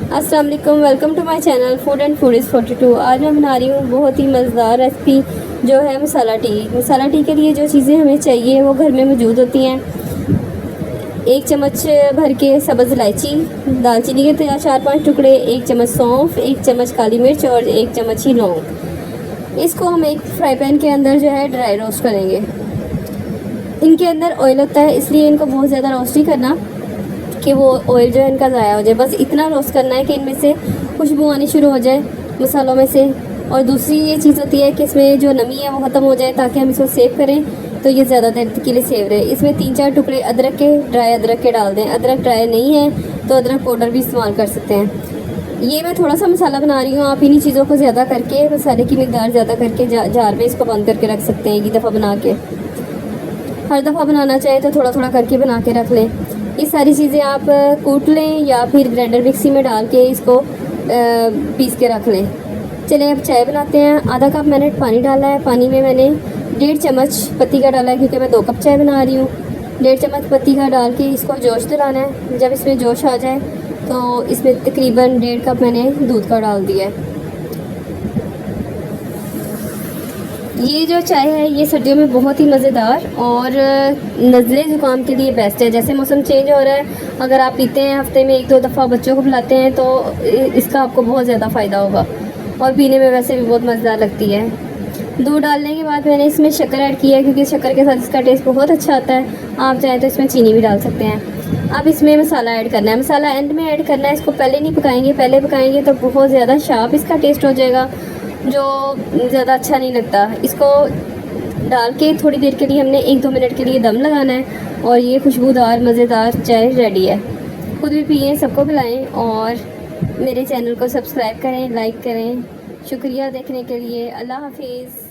अस्सलाम वालेकुम, welcome to my channel food and food is 42। आज मैं बना रही हूँ बहुत ही मज़ेदार रेसिपी जो है मसाला टी। मसाला टी के लिए जो चीज़ें हमें चाहिए वो घर में मौजूद होती हैं। 1 चम्मच भर के सब्ज़ इलायची, दालचीनी के 4-5 टुकड़े, 1 चम्मच सौंफ, 1 चम्मच काली मिर्च और 1 चम्मच ही लौंग। इसको हम एक फ्राई पैन के अंदर जो है ड्राई रोस्ट करेंगे। इनके अंदर ऑयल होता है, इसलिए इनको बहुत ज़्यादा रोस्ट नहीं करना कि वो ऑयल जो है इनका ज़ाया हो जाए। बस इतना रोस्ट करना है कि इनमें से खुशबू आनी शुरू हो जाए मसालों में से। और दूसरी ये चीज़ होती है कि इसमें जो नमी है वो ख़त्म हो जाए ताकि हम इसको सेव करें तो ये ज़्यादा देर के लिए सेव रहे। इसमें 3-4 टुकड़े अदरक के, ड्राई अदरक के डाल दें। अदरक ड्राई नहीं है तो अदरक पाउडर भी इस्तेमाल कर सकते हैं। ये मैं थोड़ा सा मसाला बना रही हूँ, आप इन्हीं चीज़ों को ज़्यादा करके, मसाले की मिकदार ज़्यादा करके जार में इसको बंद करके रख सकते हैं। एक दफ़ा बना के, हर दफ़ा बनाना चाहे तो थोड़ा थोड़ा करके बना के रख लें। ये सारी चीज़ें आप कूट लें या फिर ग्राइंडर मिक्सी में डाल के इसको पीस के रख लें। चलें अब चाय बनाते हैं। आधा कप मैंने पानी डाला है। पानी में मैंने 1.5 चम्मच पत्ती का डाला है क्योंकि मैं 2 कप चाय बना रही हूँ। 1.5 चम्मच पत्ती का डाल के इसको जोश दिलाना है। जब इसमें जोश आ जाए तो इसमें तकरीबन 1.5 कप मैंने दूध का डाल दिया है। ये जो चाय है ये सर्दियों में बहुत ही मज़ेदार और नज़ले ज़ुकाम के लिए बेस्ट है। जैसे मौसम चेंज हो रहा है, अगर आप पीते हैं हफ्ते में 1-2 दफ़ा, बच्चों को पिलाते हैं तो इसका आपको बहुत ज़्यादा फ़ायदा होगा और पीने में वैसे भी बहुत मज़ेदार लगती है। दूध डालने के बाद मैंने इसमें शक्कर ऐड किया है क्योंकि शक्कर के साथ इसका टेस्ट बहुत अच्छा आता है। आप चाहें तो इसमें चीनी भी डाल सकते हैं। अब इसमें मसाला ऐड करना है। मसाला एंड में ऐड करना है, इसको पहले नहीं पकाएंगे। पहले पकाएंगे तो बहुत ज़्यादा शार्प इसका टेस्ट हो जाएगा जो ज़्यादा अच्छा नहीं लगता। इसको डाल के थोड़ी देर के लिए हमने 1-2 मिनट के लिए दम लगाना है और ये खुशबूदार मज़ेदार चाय रेडी है। खुद भी पिएं, सबको पिलाएं और मेरे चैनल को सब्सक्राइब करें, लाइक करें। शुक्रिया देखने के लिए। अल्लाह हाफिज़।